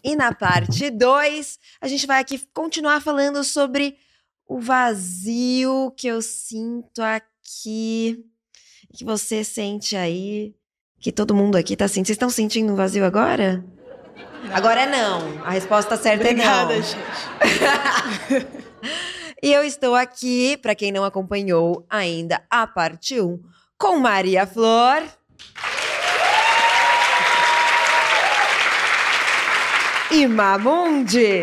E na parte 2, a gente vai aqui continuar falando sobre o vazio que eu sinto aqui, que você sente aí, que todo mundo aqui tá sentindo. Vocês estão sentindo um vazio agora? Não. Agora não. A resposta certa Obrigada, é não. Gente. E eu estou aqui, para quem não acompanhou ainda a parte 1, com Maria Flor. E Mamundi.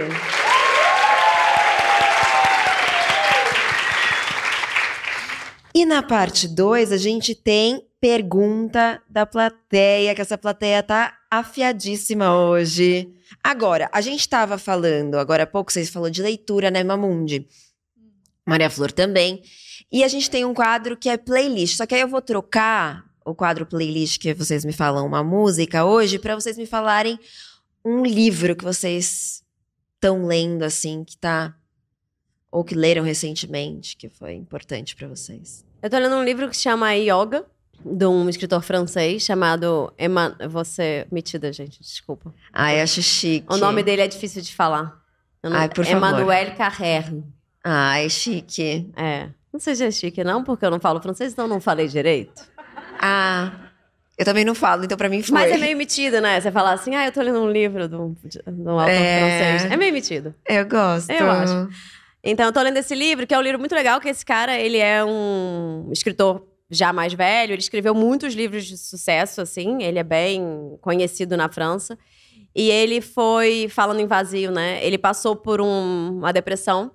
E na parte 2, a gente tem pergunta da plateia, que essa plateia tá afiadíssima hoje. Agora, a gente estava falando, agora há pouco vocês falaram de leitura, né, Mamundi? Maria Flor também. E a gente tem um quadro que é playlist, só que aí eu vou trocar o quadro playlist, que vocês me falam uma música hoje, para vocês me falarem um livro que vocês estão lendo, assim, que tá... ou que leram recentemente, que foi importante para vocês. Eu tô lendo um livro que se chama Yoga, de um escritor francês chamado... Vou ser metida, gente, desculpa. Ai, acho chique. O nome dele é difícil de falar. Ai, por favor. Emmanuel Carrère. Ai, chique. É. Não sei se é chique, não, porque eu não falo francês, então eu não falei direito. Ah... Eu também não falo, então pra mim foi. Mas é meio metido, né? Você falar assim, eu tô lendo um livro de um autor francês. É meio metido. Eu gosto. Eu acho. Então, eu tô lendo esse livro, que é um livro muito legal, que esse cara, ele é um escritor já mais velho. Ele escreveu muitos livros de sucesso, assim. Ele é bem conhecido na França. E ele foi, falando em vazio, né? Ele passou por uma depressão.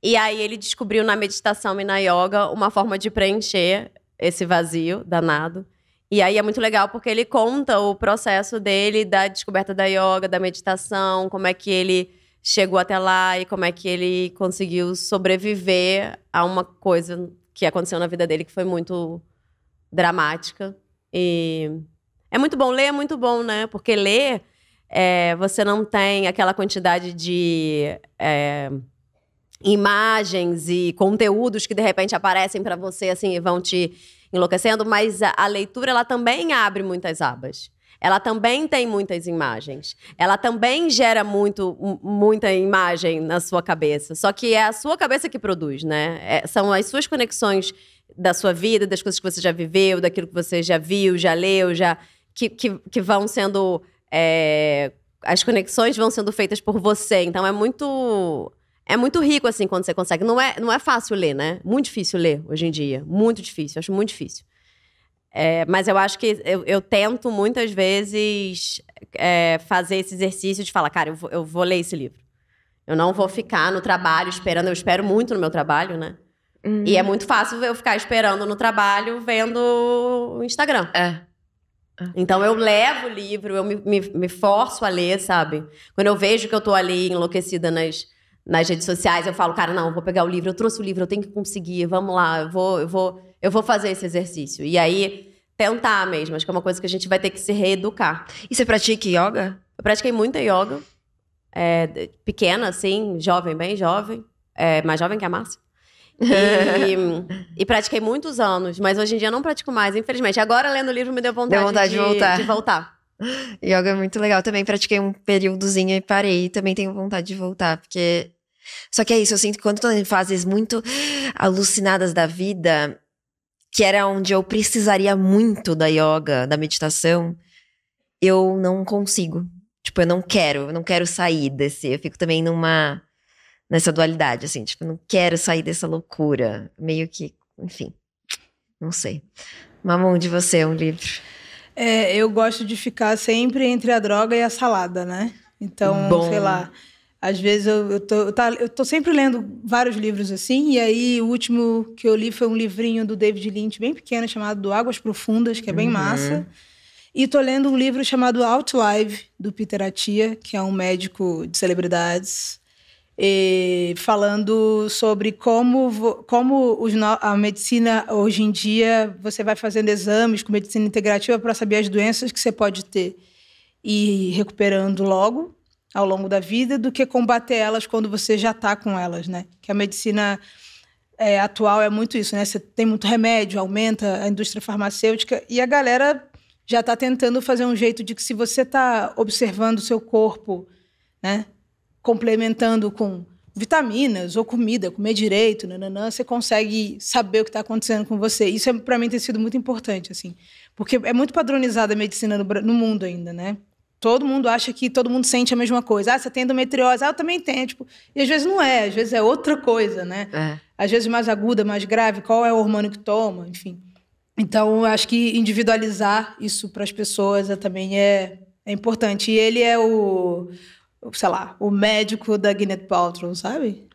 E aí, ele descobriu na meditação e na yoga uma forma de preencher esse vazio danado. E aí é muito legal porque ele conta o processo dele, da descoberta da yoga, da meditação, como é que ele chegou até lá e como é que ele conseguiu sobreviver a uma coisa que aconteceu na vida dele que foi muito dramática. E é muito bom, ler é muito bom, né? Porque ler, você não tem aquela quantidade de imagens e conteúdos que de repente aparecem para você assim e vão te enlouquecendo, mas a leitura, ela também abre muitas abas. Ela também tem muitas imagens. Ela também gera muita imagem na sua cabeça. Só que é a sua cabeça que produz, né? São as suas conexões da sua vida, das coisas que você já viveu, daquilo que você já viu, já leu, que vão sendo... as conexões vão sendo feitas por você. Então, é muito rico, assim, quando você consegue. Não é fácil ler, né? Muito difícil ler, hoje em dia. Muito difícil, acho muito difícil. Mas eu acho que eu tento, muitas vezes, fazer esse exercício de falar, cara, eu vou ler esse livro. Eu não vou ficar no trabalho esperando. Eu espero muito no meu trabalho, né? E é muito fácil eu ficar esperando no trabalho, vendo o Instagram. Então, eu levo o livro, eu me forço a ler, sabe? Quando eu vejo que eu tô ali enlouquecida nas redes sociais, eu falo, cara, não, eu vou pegar o livro, eu trouxe o livro, eu tenho que conseguir, vamos lá, eu vou fazer esse exercício. E aí, tentar mesmo, acho que é uma coisa que a gente vai ter que se reeducar. E você pratica yoga? Eu pratiquei muita yoga, pequena, assim, jovem, bem jovem, mais jovem que a Márcia. E pratiquei muitos anos, mas hoje em dia não pratico mais, infelizmente. Agora, lendo o livro, me deu vontade de voltar. Yoga é muito legal. Também pratiquei um períodozinho e parei. Também tenho vontade de voltar, porque... Só que é isso, eu sinto que quando tô em fases muito alucinadas da vida, que era onde eu precisaria muito da yoga, da meditação, eu não consigo. Tipo, eu não quero sair desse... Eu fico também nessa dualidade, assim. Tipo, eu não quero sair dessa loucura. Meio que... Enfim, não sei. Mamundi, de você, um livro... Eu gosto de ficar sempre entre a droga e a salada, né? Então, sei lá, às vezes eu tô sempre lendo vários livros assim, e aí o último que eu li foi um livrinho do David Lynch, bem pequeno, chamado Águas Profundas, que é bem massa. E tô lendo um livro chamado Outlive, do Peter Attia, que é um médico de celebridades, falando sobre como a medicina, hoje em dia, você vai fazendo exames com medicina integrativa para saber as doenças que você pode ter e ir recuperando logo, ao longo da vida, do que combater elas quando você já está com elas, né? Que a medicina atual é muito isso, né? Você tem muito remédio, aumenta a indústria farmacêutica e a galera já está tentando fazer um jeito de que, se você está observando o seu corpo né? Complementando com vitaminas ou comida, comer direito, nananã, você consegue saber o que está acontecendo com você. Isso, para mim, tem sido muito importante, assim. Porque é muito padronizada a medicina no mundo ainda, né? Todo mundo acha que todo mundo sente a mesma coisa. Ah, você tem endometriose. Ah, eu também tenho. Tipo, e às vezes não é. Às vezes é outra coisa, né? Às vezes mais aguda, mais grave. Qual é o hormônio que toma? Enfim. Então, eu acho que individualizar isso para as pessoas também é importante. E ele é sei lá, o médico da Gwyneth Paltrow, sabe?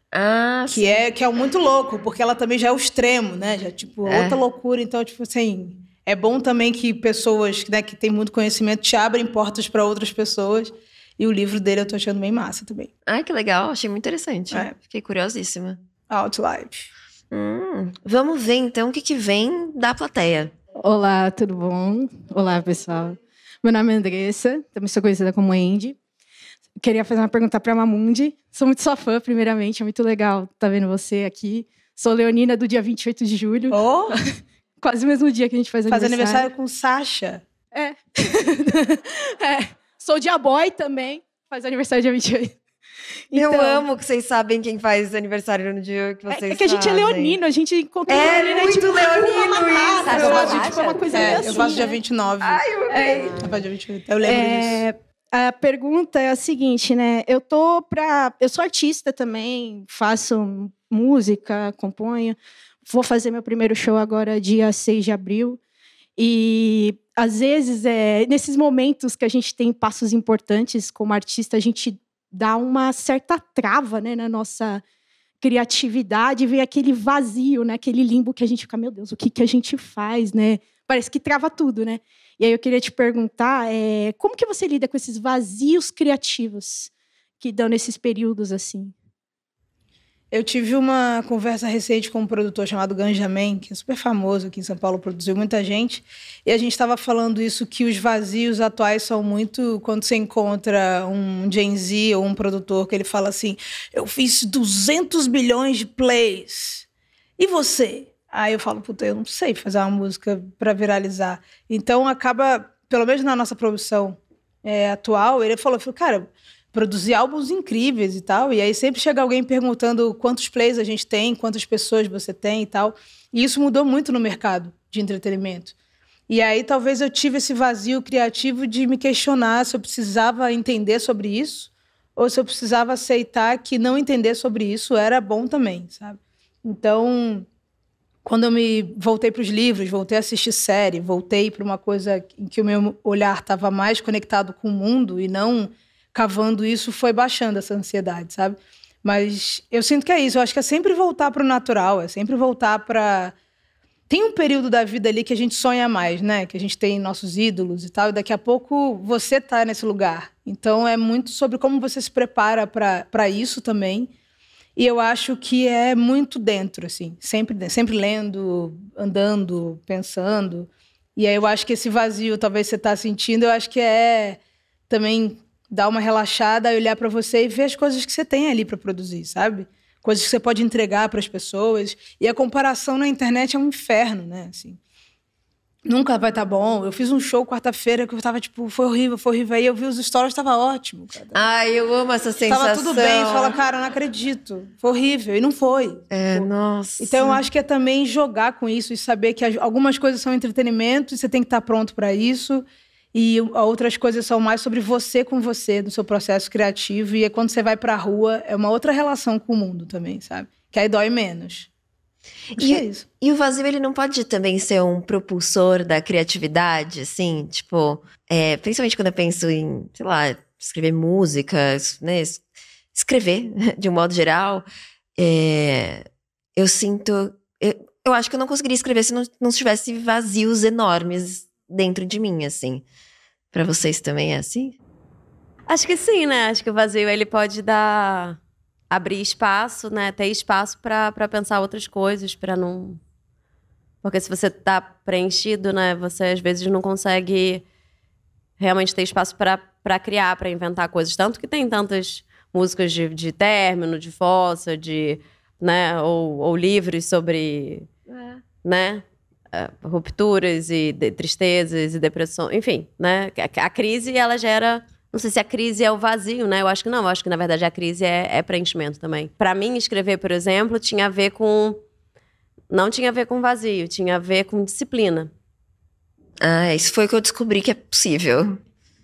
Sim. Que é muito louco, porque ela também já é o extremo, né? Já, tipo, outra loucura. Então, tipo assim... É bom também que pessoas, né, que têm muito conhecimento te abrem portas para outras pessoas. E o livro dele eu tô achando bem massa também. Ai, que legal. Achei muito interessante. Fiquei curiosíssima. Outlive. Vamos ver, então, o que vem da plateia. Olá, tudo bom? Olá, pessoal. Meu nome é Andressa, também sou conhecida como Andy. Queria fazer uma pergunta para a Mamundi. Sou muito sua fã, primeiramente. É muito legal estar vendo você aqui. Sou leonina do dia 28 de julho. Oh! Quase o mesmo dia que a gente faz aniversário. Faz aniversário com Sasha. Sou dia boy também. Faz aniversário dia 28. Então, eu amo que vocês sabem quem faz aniversário no dia que vocês É que a gente fazem. é leonino, a gente encontrou leonino. Muito leonino isso. É uma coisa meio assim. Eu faço dia 29. Ai, eu amei. Eu faço dia 28. Eu lembro disso. A pergunta é a seguinte, né? Eu sou artista também, faço música, componho. Vou fazer meu primeiro show agora, dia 6 de abril. E, às vezes, nesses momentos que a gente tem passos importantes como artista, a gente dá uma certa trava, né, na nossa criatividade, vem aquele vazio, né, aquele limbo que a gente fica, meu Deus, o que a gente faz, né? Parece que trava tudo, né? E aí eu queria te perguntar, como que você lida com esses vazios criativos que dão nesses períodos assim? Eu tive uma conversa recente com um produtor chamado Ganjamin, que é super famoso aqui em São Paulo, produziu muita gente, e a gente estava falando isso, que os vazios atuais são muito... Quando você encontra um Gen Z ou um produtor que ele fala assim, eu fiz 200 milhões de plays, e você? Aí eu falo, puta, eu não sei fazer uma música para viralizar. Então acaba, pelo menos na nossa produção atual, ele falou, cara... produzir álbuns incríveis e tal, e aí sempre chega alguém perguntando quantos plays a gente tem, quantas pessoas você tem e tal, e isso mudou muito no mercado de entretenimento. E aí talvez eu tive esse vazio criativo de me questionar se eu precisava entender sobre isso, ou se eu precisava aceitar que não entender sobre isso era bom também, sabe? Então, quando eu me voltei para os livros, voltei a assistir série, voltei para uma coisa em que o meu olhar estava mais conectado com o mundo e não... cavando isso, foi baixando essa ansiedade, sabe? Mas eu sinto que é isso. Eu acho que é sempre voltar para o natural, é sempre voltar para... Tem um período da vida ali que a gente sonha mais, né? Que a gente tem nossos ídolos e tal, e daqui a pouco você tá nesse lugar. Então é muito sobre como você se prepara para isso também. E eu acho que é muito dentro, assim. Sempre lendo, andando, pensando. E aí eu acho que esse vazio, talvez você tá sentindo, eu acho que é também... dar uma relaxada, olhar para você e ver as coisas que você tem ali para produzir, sabe? Coisas que você pode entregar para as pessoas. E a comparação na internet é um inferno, né? Assim, nunca vai estar bom. Eu fiz um show quarta-feira que eu tava tipo, foi horrível. Aí eu vi os stories, tava ótimo, cara. Ai, eu amo essa sensação. Tava tudo bem. Você fala, cara, eu não acredito. Foi horrível. E não foi. Nossa. Então eu acho que é também jogar com isso e saber que algumas coisas são entretenimento e você tem que estar pronto para isso. E outras coisas são mais sobre você com você, no seu processo criativo. E é quando você vai pra rua, é uma outra relação com o mundo também, sabe? Que aí dói menos. Acho que é isso. E o vazio, ele não pode também ser um propulsor da criatividade, assim? Tipo, principalmente quando eu penso em, sei lá, escrever músicas, né? Escrever, de um modo geral. Eu sinto... Eu acho que eu não conseguiria escrever se não tivesse vazios enormes dentro de mim, assim. Pra vocês também é assim? Acho que sim, né? Acho que o vazio, ele pode abrir espaço, né? Ter espaço pra pensar outras coisas, pra não... Porque se você tá preenchido, né? Você, às vezes, não consegue realmente ter espaço pra criar, pra inventar coisas. Tanto que tem tantas músicas de término, de fossa, né? Ou livros sobre... né? Rupturas e tristezas e depressão, enfim, né? A crise, ela gera Não sei se a crise é o vazio, né? Eu acho que não. Eu acho que, na verdade, a crise é preenchimento também. Pra mim, escrever, por exemplo, tinha a ver com... Não tinha a ver com vazio, tinha a ver com disciplina. Ah, isso foi o que eu descobri que é possível.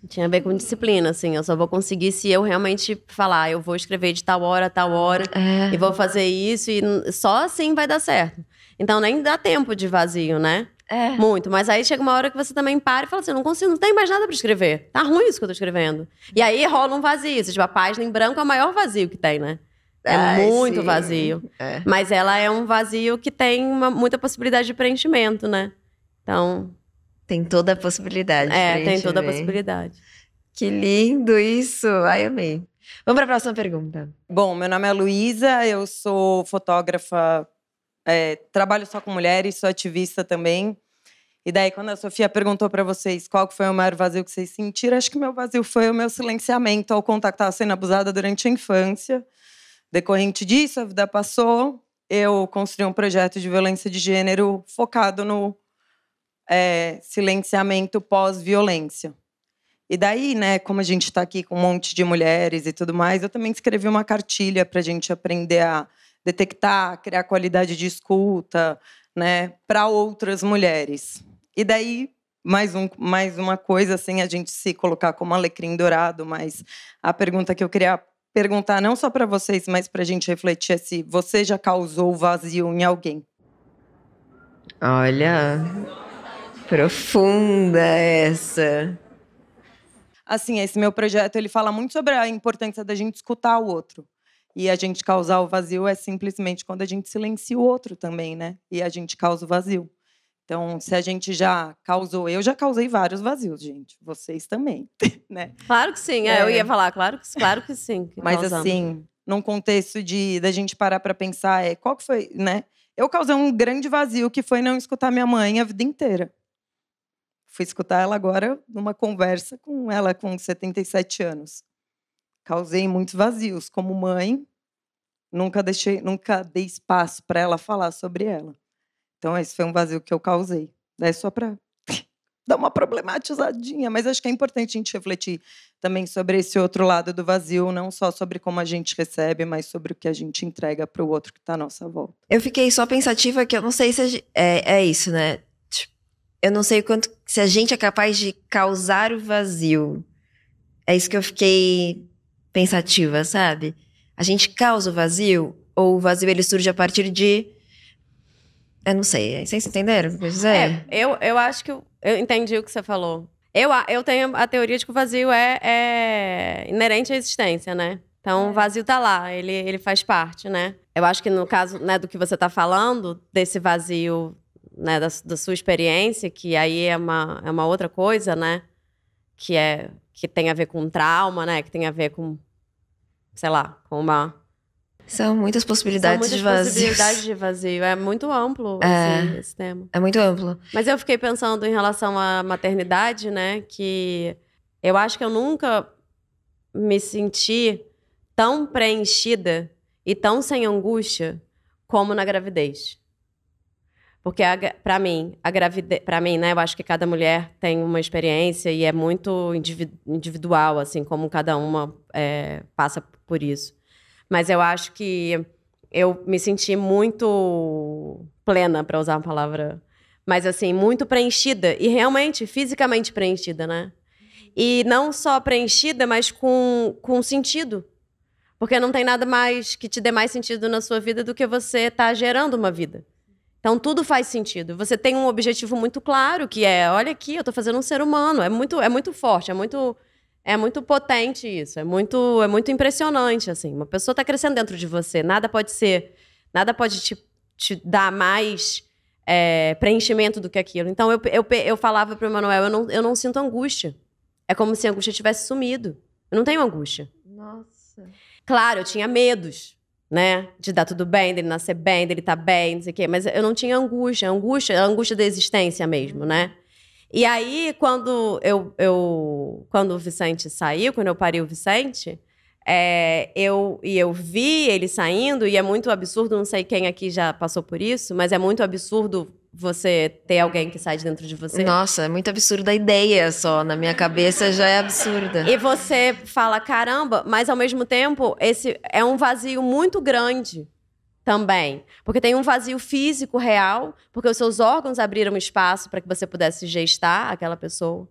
Tinha a ver com disciplina, assim. Eu só vou conseguir se eu realmente falar, eu vou escrever de tal hora a tal hora, e vou fazer isso, e só assim vai dar certo. Então, nem dá tempo de vazio, né? Muito. Mas aí chega uma hora que você também para e fala assim, eu não consigo, não tem mais nada pra escrever. Tá ruim isso que eu tô escrevendo. E aí rola um vazio. Tipo, a página em branco é o maior vazio que tem, né? Muito sim. Vazio. Mas ela é um vazio que tem muita possibilidade de preenchimento, né? Então... Tem toda a possibilidade. Tem toda a possibilidade. Que lindo isso. Ai, amei. Vamos para a próxima pergunta. Bom, meu nome é Luísa, eu sou fotógrafa, trabalho só com mulheres, sou ativista também. E daí, quando a Sofia perguntou para vocês qual foi o maior vazio que vocês sentiram, acho que meu vazio foi o meu silenciamento ao contar que estava sendo abusada durante a infância. Decorrente disso, a vida passou, eu construí um projeto de violência de gênero focado no silenciamento pós-violência. E daí, né, como a gente está aqui com um monte de mulheres e tudo mais, eu também escrevi uma cartilha para a gente aprender a detectar, criar qualidade de escuta, né, para outras mulheres. E daí, mais uma coisa, sem a gente se colocar como alecrim dourado, mas a pergunta que eu queria perguntar, não só para vocês, mas para a gente refletir, é se você já causou vazio em alguém. Olha... Profunda essa. Assim, esse meu projeto, ele fala muito sobre a importância da gente escutar o outro. E a gente causar o vazio é simplesmente quando a gente silencia o outro também, né? E a gente causa o vazio. Então, se a gente já causou... Eu já causei vários vazios, gente. Vocês também, né? Claro que sim. Eu ia falar, claro que sim. Que mas causamos. assim, num contexto da gente parar para pensar, qual que foi, né? Eu causei um grande vazio que foi não escutar minha mãe a vida inteira. Fui escutar ela agora numa conversa com ela com 77 anos. Causei muitos vazios. Como mãe, nunca dei espaço para ela falar sobre ela. Então, esse foi um vazio que eu causei. Daí só para dar uma problematizadinha. Mas acho que é importante a gente refletir também sobre esse outro lado do vazio, não só sobre como a gente recebe, mas sobre o que a gente entrega para o outro que está à nossa volta. Eu fiquei só pensativa que eu não sei se é isso, né? Eu não sei o quanto se a gente é capaz de causar o vazio. É isso que eu fiquei pensativa, sabe? A gente causa o vazio ou o vazio ele surge a partir de... Eu não sei, vocês entenderam o que eu quis dizer? Eu acho que eu entendi o que você falou. Eu tenho a teoria de que o vazio é inerente à existência, né? Então, o vazio tá lá, ele faz parte, né? Eu acho que no caso, né, do que você tá falando, desse vazio... Né, da sua experiência, que aí é uma outra coisa, né? Que tem a ver com trauma, né? Que tem a ver com, sei lá, com uma... São muitas possibilidades de vazio. São muitas possibilidades de vazio. É muito amplo esse tema. É muito amplo. Mas eu fiquei pensando em relação à maternidade, né? Que eu acho que eu nunca me senti tão preenchida e tão sem angústia como na gravidez. Porque, para mim, né, eu acho que cada mulher tem uma experiência e é muito individual, assim, como cada uma passa por isso. Mas eu acho que eu me senti muito plena, para usar uma palavra, mas, assim, muito preenchida. E realmente, fisicamente preenchida, né? E não só preenchida, mas com sentido. Porque não tem nada mais que te dê mais sentido na sua vida do que você estar gerando uma vida. Então, tudo faz sentido. Você tem um objetivo muito claro, que olha aqui, eu tô fazendo um ser humano. É muito forte, é muito potente isso. É muito impressionante, assim. Uma pessoa tá crescendo dentro de você. Nada pode te dar mais preenchimento do que aquilo. Então, eu falava pro Emanuel, eu não sinto angústia. É como se a angústia tivesse sumido. Eu não tenho angústia. Nossa. Claro, eu tinha medos. Né? De dar tudo bem, dele nascer bem, dele estar bem, não sei o quê. Mas eu não tinha angústia. A angústia da existência mesmo, né? E aí, quando o Vicente saiu, quando eu pari o Vicente, eu vi ele saindo, e é muito absurdo, não sei quem aqui já passou por isso, mas é muito absurdo você ter alguém que sai de dentro de você. Nossa, é muito absurda a ideia só. Na minha cabeça já é absurda. E você fala, caramba, mas ao mesmo tempo, esse é um vazio muito grande também. Porque tem um vazio físico real, porque os seus órgãos abriram espaço para que você pudesse gestar aquela pessoa.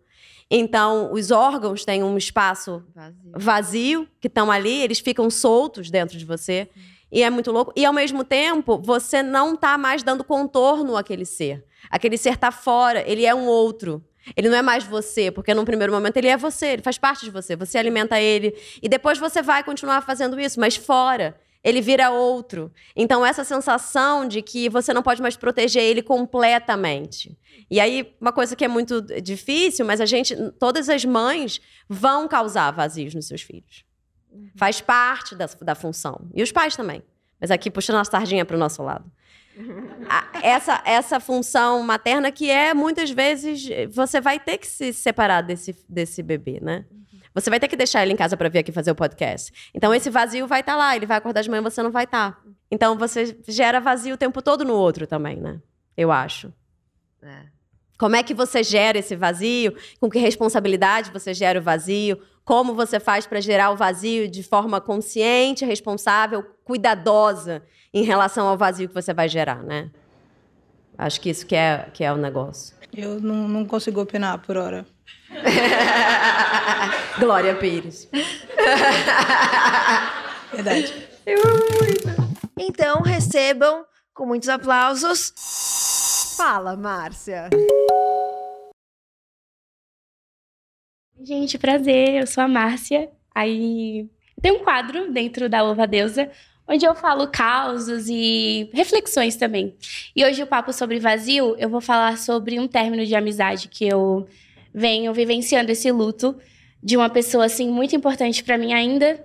Então, os órgãos têm um espaço vazio que estão ali, eles ficam soltos dentro de você. E é muito louco. E, ao mesmo tempo, você não tá mais dando contorno àquele ser. Aquele ser tá fora, ele é um outro. Ele não é mais você, porque num primeiro momento ele é você, ele faz parte de você. Você alimenta ele. E depois você vai continuar fazendo isso, mas fora. Ele vira outro. Então, essa sensação de que você não pode mais proteger ele completamente. E aí, uma coisa que é muito difícil, mas todas as mães vão causar vazios nos seus filhos. Faz parte da função. E os pais também. Mas aqui, puxando a sardinha para o nosso lado. Essa função materna que muitas vezes, você vai ter que se separar desse bebê, né? Você vai ter que deixar ele em casa para vir aqui fazer o podcast. Então, esse vazio vai estar lá. Ele vai acordar de manhã e você não vai estar. Então, você gera vazio o tempo todo no outro também, né? Eu acho. Como é que você gera esse vazio? Com que responsabilidade você gera o vazio? Como você faz para gerar o vazio de forma consciente, responsável, cuidadosa em relação ao vazio que você vai gerar, né? Acho que isso que é o negócio. Eu não consigo opinar por hora. Glória Pires. Verdade. Eu amo muito. Então, recebam com muitos aplausos. Fala, Márcia. Gente, prazer. Eu sou a Márcia. Aí tem um quadro dentro da Louva a Deusa onde eu falo causos e reflexões também. E hoje o papo sobre vazio, eu vou falar sobre um término de amizade que eu venho vivenciando esse luto de uma pessoa, assim, muito importante para mim ainda.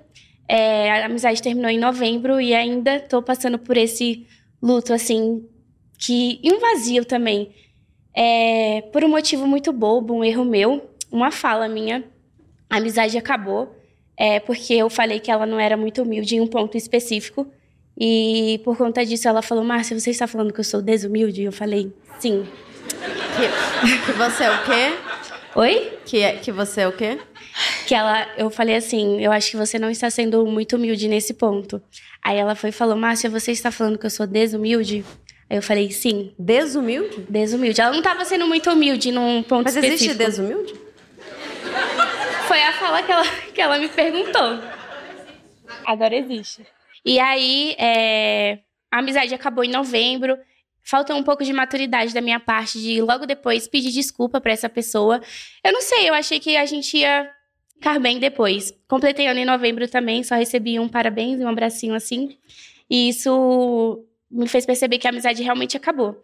A amizade terminou em novembro e ainda tô passando por esse luto, assim, e um vazio também. Por um motivo muito bobo, um erro meu, uma fala minha, a amizade acabou, porque eu falei que ela não era muito humilde em um ponto específico. E por conta disso ela falou, Márcia, você está falando que eu sou desumilde? E eu falei, sim. Que você é o quê? Oi? Que você é o quê? Eu falei assim, eu acho que você não está sendo muito humilde nesse ponto. Aí ela foi e falou, Márcia, você está falando que eu sou desumilde? Aí eu falei, sim. Desumilde? Desumilde. Ela não estava sendo muito humilde num ponto específico. Mas existe desumilde? Foi a fala que ela me perguntou. Agora existe. E aí, a amizade acabou em novembro. Faltou um pouco de maturidade da minha parte de logo depois pedir desculpa pra essa pessoa. Eu não sei, eu achei que a gente ia ficar bem depois. Completei ano em novembro também, só recebi um parabéns e um abracinho assim. E isso me fez perceber que a amizade realmente acabou.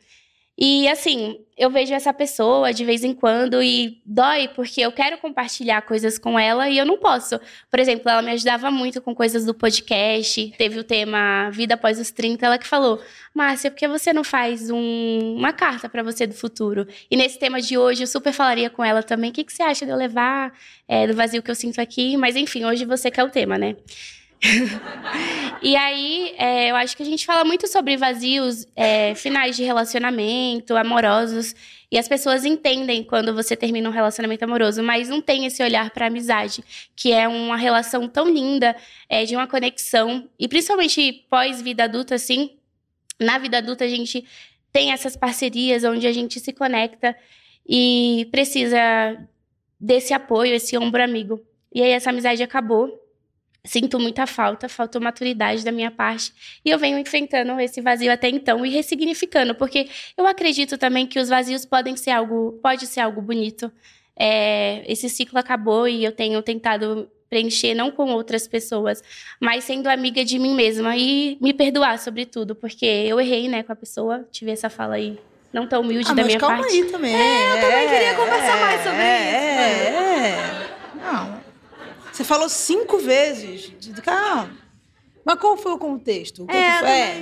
E assim, eu vejo essa pessoa de vez em quando e dói porque eu quero compartilhar coisas com ela e eu não posso. Por exemplo, ela me ajudava muito com coisas do podcast, teve o tema Vida Após os 30, ela que falou, Márcia, por que você não faz uma carta para você do futuro? E nesse tema de hoje eu super falaria com ela também, o que você acha de eu levar do vazio que eu sinto aqui? Mas enfim, hoje você quer o tema, né? E aí, eu acho que a gente fala muito sobre vazios, finais de relacionamento, amorosos. E as pessoas entendem quando você termina um relacionamento amoroso, mas não tem esse olhar para a amizade, que é uma relação tão linda, de uma conexão. E principalmente pós-vida adulta, assim, na vida adulta a gente tem essas parcerias onde a gente se conecta e precisa desse apoio, esse ombro amigo. E aí essa amizade acabou. Sinto muita falta, faltou maturidade da minha parte. E eu venho enfrentando esse vazio até então e ressignificando, porque eu acredito também que os vazios pode ser algo bonito. Esse ciclo acabou e eu tenho tentado preencher, não com outras pessoas, mas sendo amiga de mim mesma e me perdoar, sobretudo, porque eu errei, né, com a pessoa, tive essa fala aí não tão humilde da minha parte. Mas calma aí também. Eu também queria conversar mais sobre isso. Não. Você falou 5 vezes. Calma. Mas qual foi o contexto?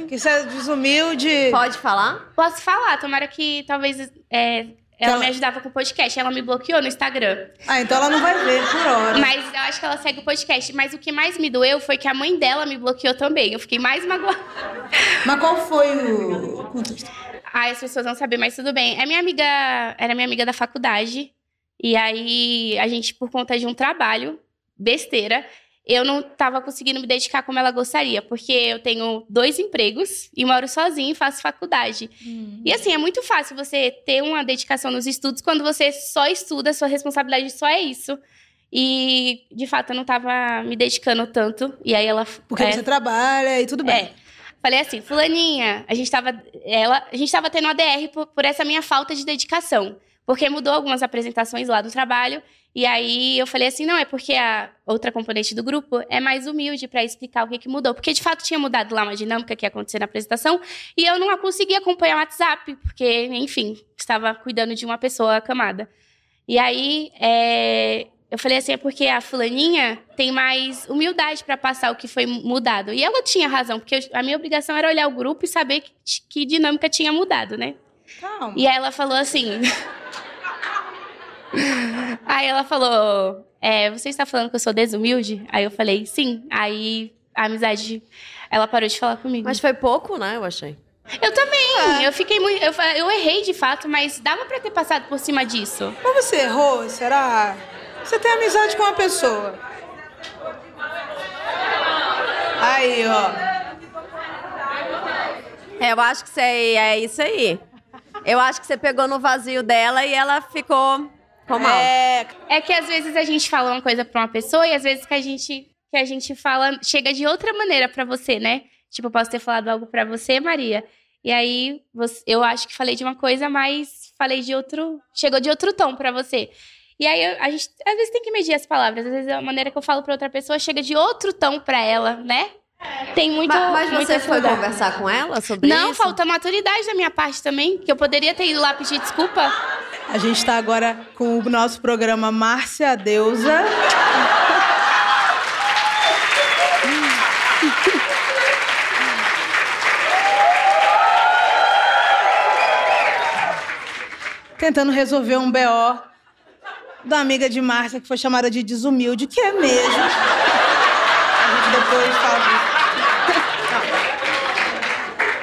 Que você é desumilde. Pode falar? Posso falar. Tomara que talvez ela me ajudava com o podcast. Ela me bloqueou no Instagram. Então ela não vai ver por hora. Mas eu acho que ela segue o podcast. Mas o que mais me doeu foi que a mãe dela me bloqueou também. Eu fiquei mais magoada. Mas qual foi o contexto? Ai, as pessoas vão saber, mas tudo bem. Era minha amiga da faculdade. E aí, a gente, por conta de um trabalho, besteira, eu não tava conseguindo me dedicar como ela gostaria. Porque eu tenho 2 empregos e moro sozinha e faço faculdade. E assim, é muito fácil você ter uma dedicação nos estudos quando você só estuda, sua responsabilidade só é isso. E, de fato, eu não tava me dedicando tanto. E aí ela... Porque você trabalha e tudo bem. Falei assim, fulaninha, a gente tava tendo uma DR por essa minha falta de dedicação. Porque mudou algumas apresentações lá do trabalho. E aí eu falei assim, não, é porque a outra componente do grupo é mais humilde para explicar o que mudou. Porque, de fato, tinha mudado lá uma dinâmica que ia acontecer na apresentação. E eu não conseguia acompanhar o WhatsApp. Porque, enfim, estava cuidando de uma pessoa acamada. E aí... eu falei assim, é porque a fulaninha tem mais humildade para passar o que foi mudado. E ela tinha razão, porque a minha obrigação era olhar o grupo e saber que dinâmica tinha mudado, né? Calma. E aí ela falou assim... Aí ela falou, você está falando que eu sou desumilde? Aí eu falei, sim. Aí a amizade, ela parou de falar comigo. Mas foi pouco, né? Eu achei. Eu também. Eu fiquei muito... Eu errei, de fato, mas dava para ter passado por cima disso. Mas você errou, será? Você tem amizade com uma pessoa. Aí, ó. Eu acho que é isso aí. Eu acho que você pegou no vazio dela e ela ficou mal. É que às vezes a gente fala uma coisa pra uma pessoa e às vezes que a gente fala chega de outra maneira pra você, né? Tipo, eu posso ter falado algo pra você, Maria. E aí, eu acho que falei de uma coisa, mas falei de outro... Chegou de outro tom pra você. E aí, a gente, às vezes, tem que medir as palavras. Às vezes, a maneira que eu falo pra outra pessoa chega de outro tom pra ela, né? Tem muito... Mas você foi conversar com ela sobre isso? Não, falta maturidade da minha parte também, que eu poderia ter ido lá pedir desculpa. A gente tá agora com o nosso programa Márcia Deusa. Tentando resolver um BO da amiga de Márcia, que foi chamada de desumilde, que é mesmo. A gente depois fala...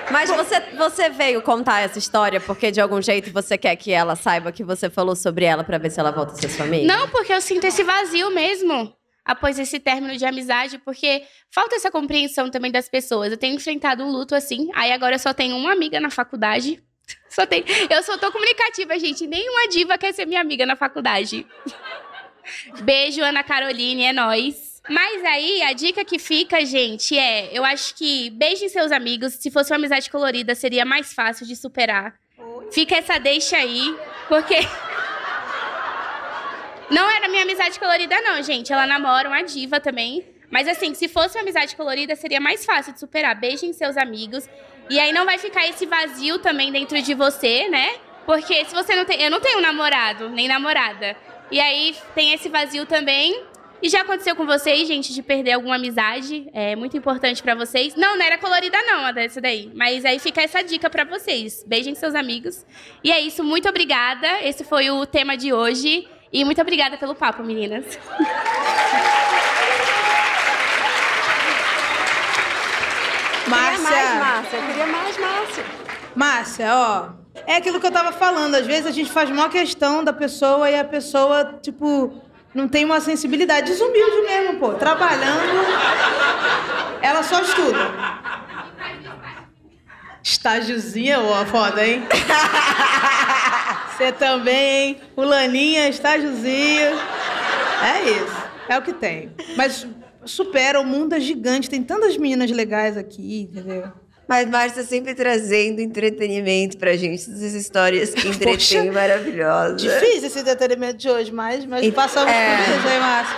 Mas você veio contar essa história porque, de algum jeito, você quer que ela saiba que você falou sobre ela pra ver se ela volta a ser sua amiga? Não, porque eu sinto esse vazio mesmo, após esse término de amizade, porque falta essa compreensão também das pessoas. Eu tenho enfrentado um luto assim, aí agora eu só tenho uma amiga na faculdade. Eu só tô comunicativa, gente. Nenhuma diva quer ser minha amiga na faculdade. Beijo, Ana Caroline, é nóis. Mas aí, a dica que fica, gente, eu acho que beijem seus amigos. Se fosse uma amizade colorida, seria mais fácil de superar. Fica essa deixa aí, porque... Não era minha amizade colorida, não, gente. Ela namora uma diva também. Mas assim, se fosse uma amizade colorida, seria mais fácil de superar. Beijem seus amigos. E aí não vai ficar esse vazio também dentro de você, né? Porque se você não tem... Eu não tenho namorado, nem namorada. E aí tem esse vazio também. E já aconteceu com vocês, gente, de perder alguma amizade? É muito importante pra vocês. Não era colorida não, a dessa daí. Mas aí fica essa dica pra vocês. Beijem seus amigos. E é isso, muito obrigada. Esse foi o tema de hoje. E muito obrigada pelo papo, meninas. Márcia. Eu queria mais, Márcia. Márcia, ó. É aquilo que eu tava falando. Às vezes a gente faz maior questão da pessoa e a pessoa, tipo... Não tem uma sensibilidade, desumilde mesmo, pô. Trabalhando, ela só estuda. Estágiozinha, ó, foda, hein? Você também, hein? Fulaninha, estágiozinho. É isso, é o que tem. Mas supera, o mundo é gigante, tem tantas meninas legais aqui, entendeu? Mas Márcia sempre trazendo entretenimento pra gente, essas histórias que entretêm, maravilhosas. Difícil esse entretenimento de hoje, mas passamos por isso aí, Márcia.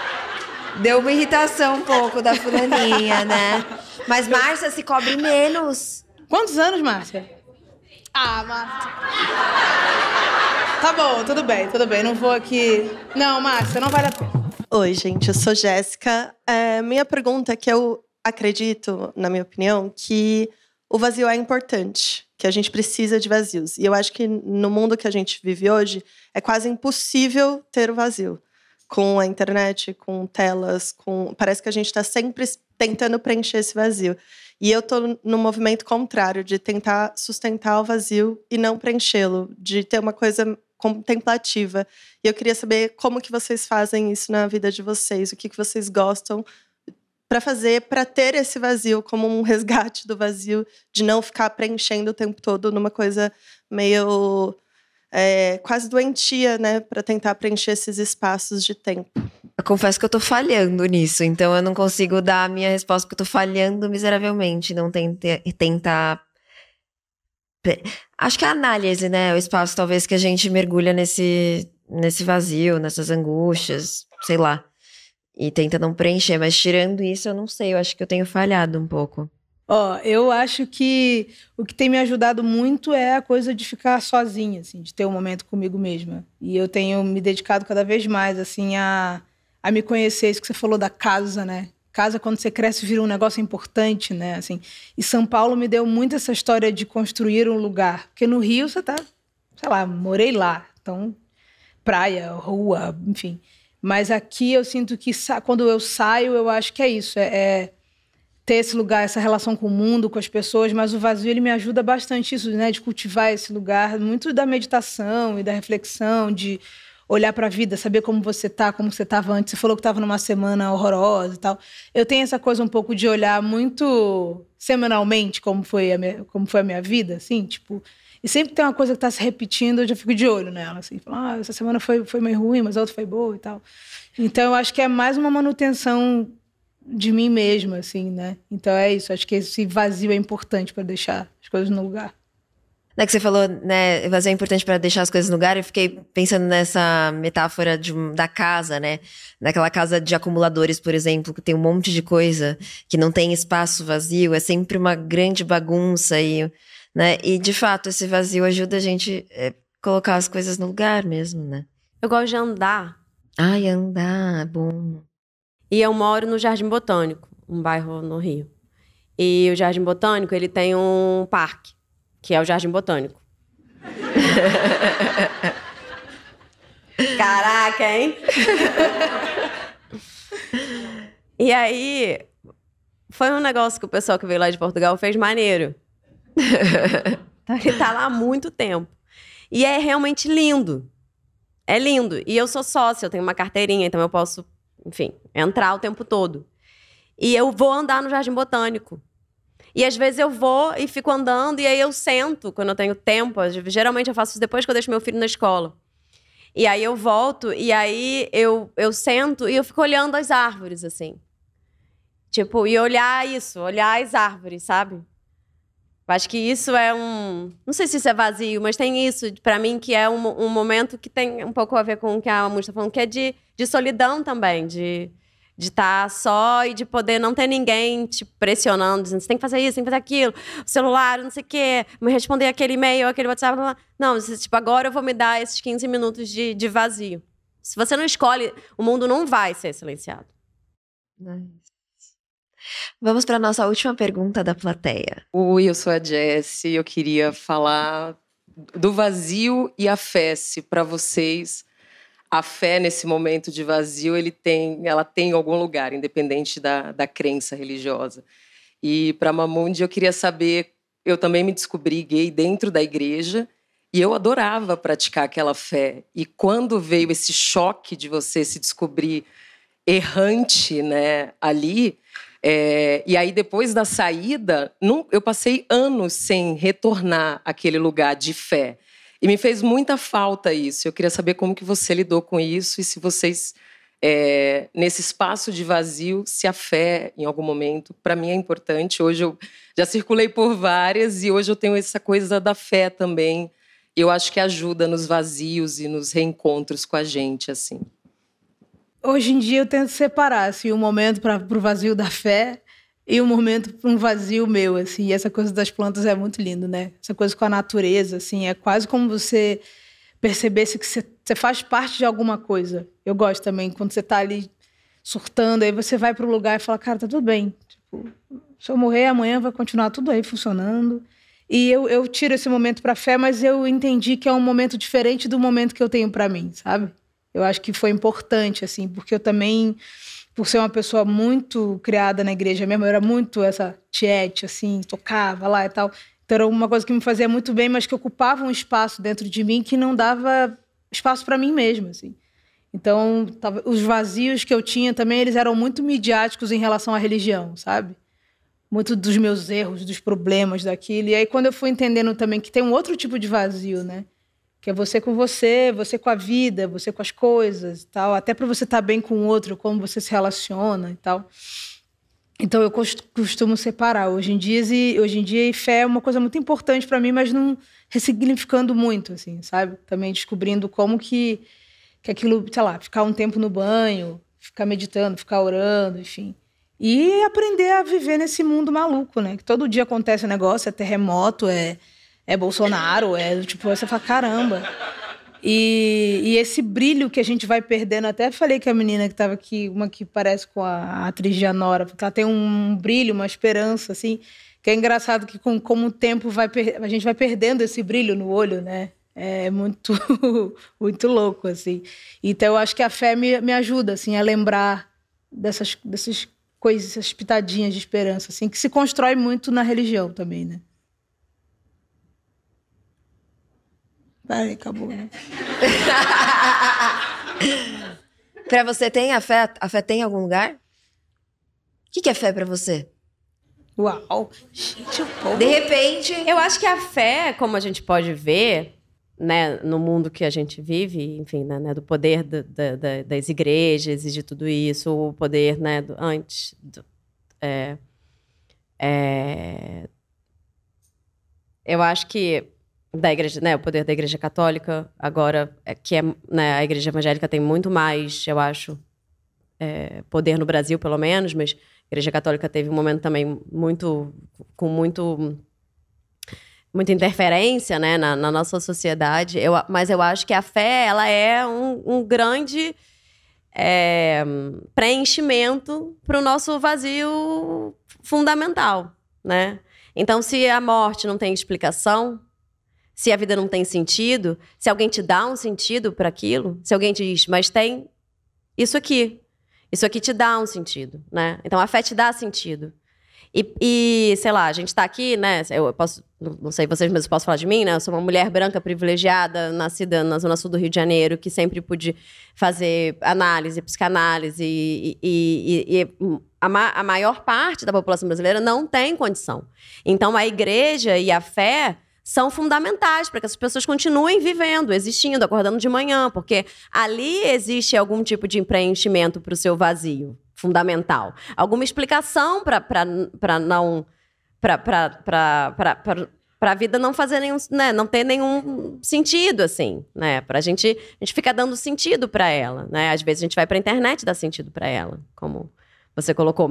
Deu uma irritação um pouco da fulaninha, né? Mas Márcia se cobre menos. Quantos anos, Márcia? Márcia. Tá bom, tudo bem, não vou aqui... Não, Márcia, não vale a pena. Oi, gente, eu sou Jéssica. Minha pergunta é que eu acredito, na minha opinião, que o vazio é importante, que a gente precisa de vazios. E eu acho que no mundo que a gente vive hoje, é quase impossível ter o vazio. com a internet, com telas, parece que a gente está sempre tentando preencher esse vazio. E eu tô no movimento contrário, de tentar sustentar o vazio e não preenchê-lo, de ter uma coisa contemplativa. E eu queria saber como que vocês fazem isso na vida de vocês, o que vocês gostam para fazer, para ter esse vazio como um resgate do vazio, de não ficar preenchendo o tempo todo numa coisa meio quase doentia, né, para tentar preencher esses espaços de tempo. Eu confesso que eu tô falhando nisso, então eu não consigo dar a minha resposta, porque eu tô falhando miseravelmente, não tentar... Acho que a análise, né, o espaço talvez que a gente mergulha nesse vazio, nessas angústias, sei lá, e tenta não preencher, mas tirando isso eu não sei, eu acho que eu tenho falhado um pouco. Eu acho que o que tem me ajudado muito é a coisa de ficar sozinha, assim, de ter um momento comigo mesma. E eu tenho me dedicado cada vez mais, assim, a me conhecer. Isso que você falou da casa, né? Casa, quando você cresce, vira um negócio importante, né? Assim, e São Paulo me deu muito essa história de construir um lugar. Porque no Rio você tá, sei lá, morei lá. Então, praia, rua, enfim. Mas aqui eu sinto que quando eu saio, eu acho que é isso. Ter esse lugar, essa relação com o mundo, com as pessoas, mas o vazio ele me ajuda bastante isso, né, de cultivar esse lugar, muito da meditação e da reflexão, de olhar para a vida, saber como você tá, como você estava antes. Você falou que estava numa semana horrorosa e tal. Eu tenho essa coisa um pouco de olhar muito semanalmente como foi a minha vida, assim, tipo, e sempre tem uma coisa que está se repetindo, eu já fico de olho nela, assim, falo, essa semana foi meio ruim, mas a outra foi boa e tal. Então eu acho que é mais uma manutenção de mim mesma, assim, né? Então é isso, acho que esse vazio é importante para deixar as coisas no lugar. É que você falou, né, vazio é importante para deixar as coisas no lugar, eu fiquei pensando nessa metáfora da casa, né? Naquela casa de acumuladores, por exemplo, que tem um monte de coisa, que não tem espaço vazio, é sempre uma grande bagunça, né? E de fato, esse vazio ajuda a gente a colocar as coisas no lugar mesmo, né? Eu gosto de andar. Ai, andar, bom. E eu moro no Jardim Botânico, um bairro no Rio. E o Jardim Botânico, ele tem um parque, que é o Jardim Botânico. Caraca, hein? E aí, foi um negócio que o pessoal que veio lá de Portugal fez maneiro. Ele tá lá há muito tempo. E é realmente lindo. É lindo. E eu sou sócia, eu tenho uma carteirinha, então eu posso, enfim, entrar o tempo todo. E eu vou andar no Jardim Botânico. E às vezes eu vou e fico andando, e aí eu sento quando eu tenho tempo. Geralmente eu faço isso depois que eu deixo meu filho na escola. E aí eu volto, e aí eu sento e eu fico olhando as árvores, assim. Tipo, e olhar as árvores, sabe? Acho que isso é não sei se isso é vazio, mas tem isso, pra mim, que é um momento que tem um pouco a ver com o que a Mu está falando, que é de solidão também, de estar só e de poder não ter ninguém te pressionando, dizendo, você tem que fazer isso, tem que fazer aquilo, o celular, não sei o quê, me responder aquele e-mail, aquele WhatsApp, blá, blá. Não, tipo, agora eu vou me dar esses 15 minutos de vazio. Se você não escolhe, o mundo não vai ser silenciado. Vamos para a nossa última pergunta da plateia. Oi, eu sou a Jessie, eu queria falar do vazio e a fé, se para vocês a fé nesse momento de vazio ela tem algum lugar, independente da crença religiosa. E para Mamundi eu queria saber, eu também me descobri gay dentro da igreja e eu adorava praticar aquela fé. E quando veio esse choque de você se descobrir errante, né, ali, e aí depois da saída, eu passei anos sem retornar àquele lugar de fé. E me fez muita falta isso. Eu queria saber como que você lidou com isso e se vocês, nesse espaço de vazio, se a fé, em algum momento, para mim é importante. Hoje eu já circulei por várias e hoje eu tenho essa coisa da fé também. Eu acho que ajuda nos vazios e nos reencontros com a gente, assim. Hoje em dia eu tento separar assim, um momento para o vazio da fé e um momento para um vazio meu, assim. E essa coisa das plantas é muito lindo, né? Essa coisa com a natureza, assim, é quase como você percebesse que você faz parte de alguma coisa. Eu gosto também, quando você está ali surtando, aí você vai para o lugar e fala, cara, tá tudo bem. Tipo, se eu morrer amanhã vai continuar tudo aí funcionando. E eu tiro esse momento para fé, mas eu entendi que é um momento diferente do momento que eu tenho para mim, sabe? Eu acho que foi importante, assim, porque eu também, por ser uma pessoa muito criada na igreja mesmo, eu era muito essa tiete, assim, tocava lá e tal. Então era uma coisa que me fazia muito bem, mas que ocupava um espaço dentro de mim que não dava espaço para mim mesma, assim. Então, os vazios que eu tinha também, eles eram muito midiáticos em relação à religião, sabe? Muito dos meus erros, dos problemas daquilo. E aí, quando eu fui entendendo também que tem um outro tipo de vazio, né? Que é você com a vida, você com as coisas e tal. Até para você estar bem com o outro, como você se relaciona e tal. Então, eu costumo separar. Hoje em dia, fé é uma coisa muito importante para mim, mas não ressignificando muito, assim, sabe? Também descobrindo como que aquilo, sei lá, ficar um tempo no banho, ficar meditando, ficar orando, enfim. E aprender a viver nesse mundo maluco, né? Que todo dia acontece um negócio, é terremoto, é Bolsonaro, tipo, você fala, caramba. E esse brilho que a gente vai perdendo, até falei com a menina que estava aqui, uma que parece com a atriz Gianora, porque ela tem um brilho, uma esperança, assim, que é engraçado que como o tempo a gente vai perdendo esse brilho no olho, né? É muito, muito louco, assim. Então, eu acho que a fé me ajuda, assim, a lembrar dessas coisas, essas pitadinhas de esperança, assim, que se constrói muito na religião também, né? Vai, acabou, né? Pra você, tem a fé? A fé tem algum lugar? O que é fé pra você? Uau! Gente, de repente... Eu acho que a fé, como a gente pode ver, né, no mundo que a gente vive, enfim, né, do poder das igrejas e de tudo isso, o poder, né, eu acho que da igreja, né, o poder da igreja católica agora, né, a igreja evangélica tem muito mais, eu acho, poder no Brasil, pelo menos, mas a igreja católica teve um momento também com muita interferência, né, na nossa sociedade. Mas eu acho que a fé, ela é um grande preenchimento para o nosso vazio fundamental, né? Então, se a morte não tem explicação, se a vida não tem sentido, se alguém te dá um sentido para aquilo, se alguém te diz, mas tem isso aqui te dá um sentido, né? Então, a fé te dá sentido. E sei lá, a gente tá aqui, né? Eu posso, não sei vocês, mas eu posso falar de mim, né? Eu sou uma mulher branca privilegiada, nascida na Zona Sul do Rio de Janeiro, que sempre pude fazer análise, psicanálise. E a maior parte da população brasileira não tem condição. Então, a igreja e a fé são fundamentais para que essas pessoas continuem vivendo, existindo, acordando de manhã, porque ali existe algum tipo de preenchimento para o seu vazio fundamental. Alguma explicação para a vida não fazer nenhum, né, não ter nenhum sentido, assim, né? A gente fica dando sentido para ela, né? Às vezes a gente vai para a internet dar sentido para ela, como você colocou,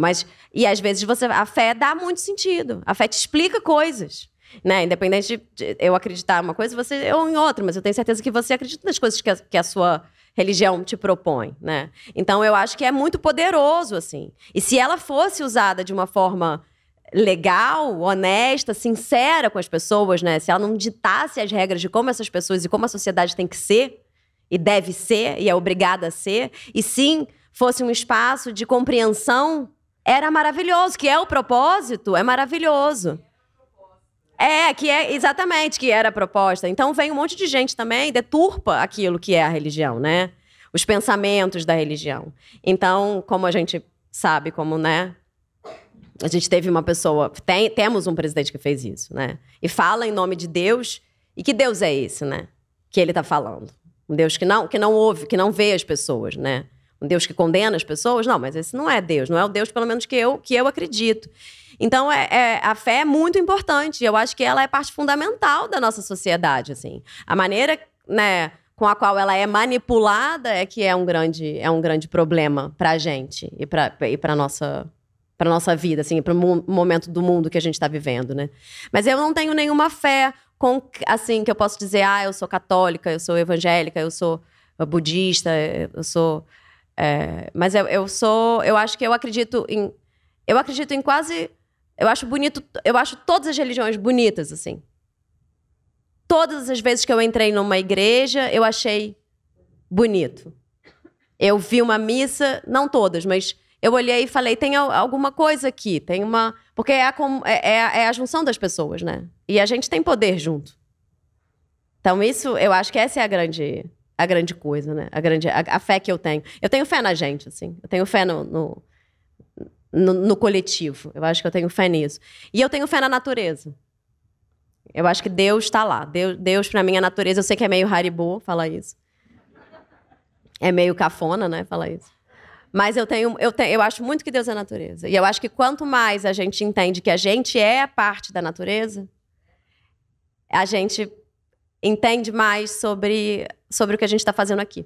e às vezes a fé dá muito sentido, a fé te explica coisas. Né? Independente de eu acreditar em uma coisa, você ou em outra, mas eu tenho certeza que você acredita nas coisas que a sua religião te propõe, né? Então, eu acho que é muito poderoso, assim. E se ela fosse usada de uma forma legal, honesta, sincera com as pessoas, né? Se ela não ditasse as regras de como essas pessoas e como a sociedade tem que ser, e deve ser, e é obrigada a ser, e sim, fosse um espaço de compreensão, era maravilhoso, que é o propósito, é maravilhoso. Exatamente, que era a proposta. Então, vem um monte de gente também, deturpa aquilo que é a religião, né? Os pensamentos da religião. Então, como a gente sabe, né? A gente teve uma pessoa... Temos um presidente que fez isso, né? E fala em nome de Deus. E que Deus é esse, né? Que ele está falando. Um Deus que não ouve, que não vê as pessoas, né? Um Deus que condena as pessoas? Não, mas esse não é Deus. Não é o Deus, pelo menos, que eu acredito. Então, a fé é muito importante. Eu acho que ela é parte fundamental da nossa sociedade, assim. A maneira, né, com a qual ela é manipulada é que é um grande problema para a gente e para nossa vida, assim, para o momento do mundo que a gente está vivendo, né? Mas eu não tenho nenhuma fé assim, que eu posso dizer, eu sou católica, eu sou evangélica, eu sou budista, eu sou... mas eu acho que eu acredito em quase... Eu acho todas as religiões bonitas, assim. Todas as vezes que eu entrei numa igreja, eu achei bonito. Eu vi uma missa, não todas, mas eu olhei e falei, tem alguma coisa aqui, tem uma... Porque é a junção das pessoas, né? E a gente tem poder junto. Então isso, eu acho que essa é a grande coisa, né? A fé que eu tenho. Eu tenho fé na gente, assim. Eu tenho fé no coletivo. Eu acho que eu tenho fé nisso. E eu tenho fé na natureza. Eu acho que Deus está lá. Deus para mim, é a natureza. Eu sei que é meio Haribo falar isso. É meio cafona, né? Falar isso. Mas eu acho muito que Deus é a natureza. E eu acho que quanto mais a gente entende que a gente é parte da natureza, a gente entende mais sobre o que a gente está fazendo aqui.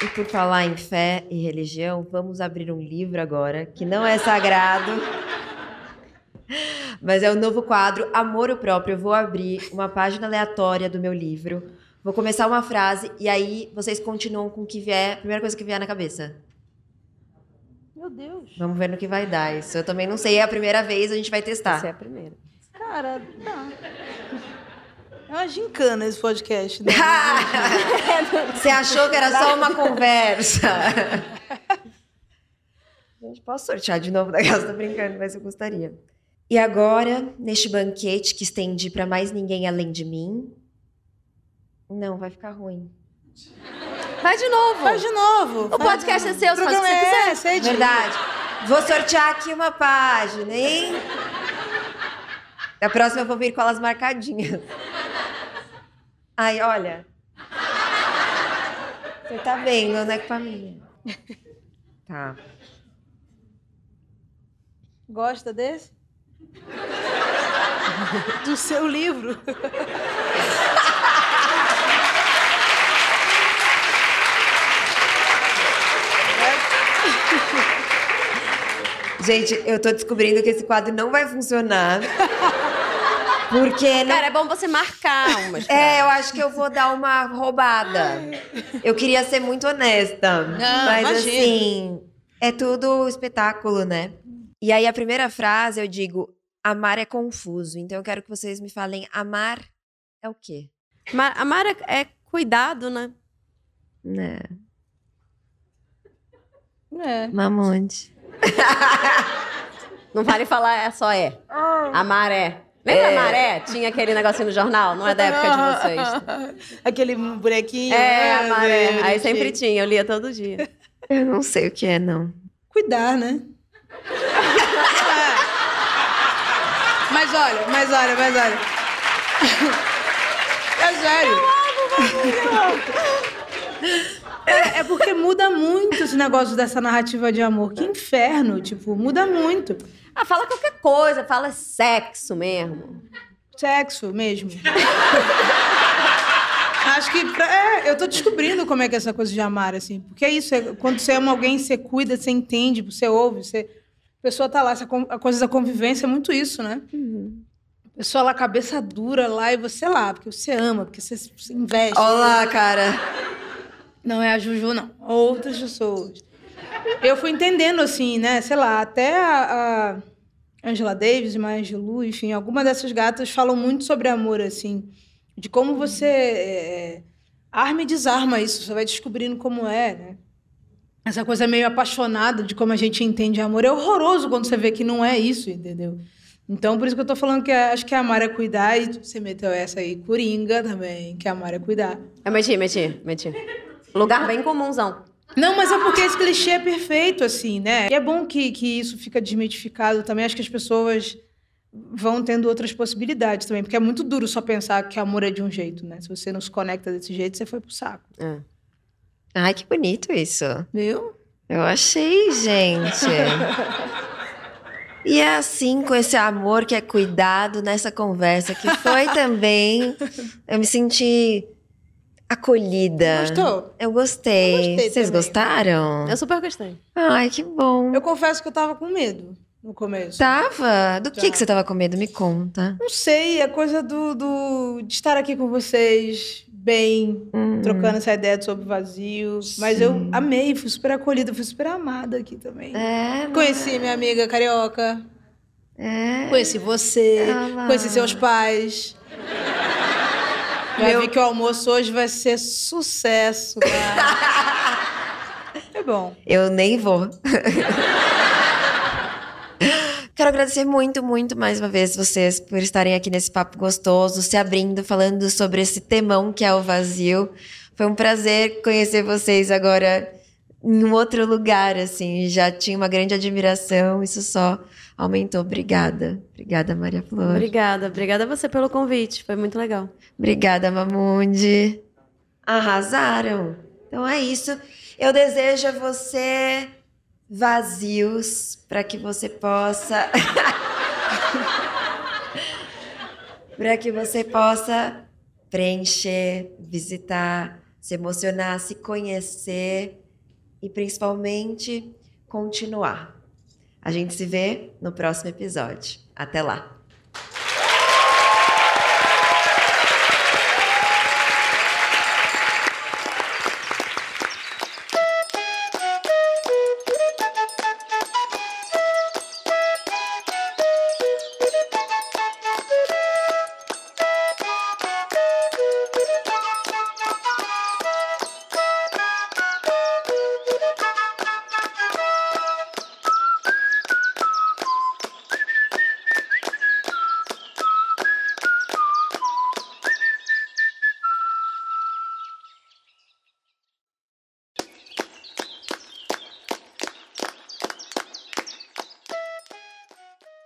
E por falar em fé e religião, vamos abrir um livro agora, que não é sagrado, mas é o novo quadro Amor Próprio. Eu vou abrir uma página aleatória do meu livro, vou começar uma frase e aí vocês continuam com o que vier, a primeira coisa que vier na cabeça. Meu Deus. Vamos ver no que vai dar isso. Eu também não sei, é a primeira vez, a gente vai testar. Essa é a primeira. Cara, tá. É uma gincana esse podcast, né? Você achou que era só uma conversa? Gente, posso sortear de novo da casa? Tô brincando, mas eu gostaria. E agora, neste banquete que estendi para mais ninguém além de mim... Não, vai ficar ruim. Vai de novo. Faz de novo. O podcast é seu, você faz o que você quiser. Verdade. Vou sortear aqui uma página, hein? Da próxima eu vou vir com elas marcadinhas. Ai, olha. Você tá vendo, né, com a minha? Tá. Gosta desse? Do seu livro. Gente, eu tô descobrindo que esse quadro não vai funcionar. Porque... Cara, é bom você marcar umas frases. Eu acho que eu vou dar uma roubada. Eu queria ser muito honesta. Não, mas imagina. assim, é tudo espetáculo, né? E aí a primeira frase eu digo, amar é confuso. Então eu quero que vocês me falem, amar é o quê? Amar é cuidado, né? Né? É. Mamonte. Não vale falar só é. Amar é. Lembra Maré? Tinha aquele negocinho no jornal? Não é da época de vocês. Aquele bonequinho. A Maré. Aí sempre tinha, eu lia todo dia. Eu não sei o que é, não. Cuidar, né? Mas olha. É sério. É porque muda muito esse negócio dessa narrativa de amor. Que inferno, tipo, muda muito. Fala qualquer coisa, fala sexo mesmo. Sexo mesmo. Acho que eu tô descobrindo como é que é essa coisa de amar, assim. Porque é isso, quando você ama alguém, você cuida, você entende, você ouve, a pessoa tá lá, a coisa da convivência é muito isso, né? Uhum. A pessoa lá, cabeça dura lá, e você lá, porque você ama, porque você investe. Olá, cara. Não é a Juju, não. Outras pessoas. Eu fui entendendo, assim, né? Sei lá, até a Angela Davis, Maya Angelou, enfim, algumas dessas gatas falam muito sobre amor, assim. De como você arma e desarma isso. Você vai descobrindo como é, né? Essa coisa meio apaixonada de como a gente entende amor. É horroroso quando você vê que não é isso, entendeu? Então, por isso que eu tô falando que acho que amar é cuidar. E você meteu essa aí, Coringa também, que amar é cuidar. Eu meti. Lugar bem comunzão. Não, mas é porque esse clichê é perfeito, assim, né? E é bom que isso fica desmitificado também. Acho que as pessoas vão tendo outras possibilidades também. Porque é muito duro só pensar que amor é de um jeito, né? Se você não se conecta desse jeito, você foi pro saco. Ai, que bonito isso. Viu? Eu achei, gente. E é assim, com esse amor que é cuidado nessa conversa, que foi também... Eu me senti... acolhida. Gostou? Eu gostei. Vocês também. gostaram? Eu super gostei. Ai, que bom. Eu confesso que eu tava com medo no começo. Tava? Do que você tava com medo? Me conta. Não sei, a coisa de estar aqui com vocês, bem, trocando essa ideia sobre o vazio. Mas Sim. eu amei, fui super acolhida, fui super amada aqui também. É, Conheci minha amiga carioca. Conheci você, conheci seus pais. Já vi que o almoço hoje vai ser sucesso. É bom. Eu nem vou. Quero agradecer muito, muito mais uma vez vocês por estarem aqui nesse papo gostoso, se abrindo, falando sobre esse temão que é o vazio. Foi um prazer conhecer vocês agora em um outro lugar, assim. Já tinha uma grande admiração, isso só aumentou. Obrigada. Obrigada, Maria Flor. Obrigada a você pelo convite, foi muito legal. Obrigada, Mamundi. Arrasaram. Então é isso. Eu desejo a você vazios para que você possa preencher, visitar, se emocionar, se conhecer e principalmente continuar. A gente se vê no próximo episódio. Até lá.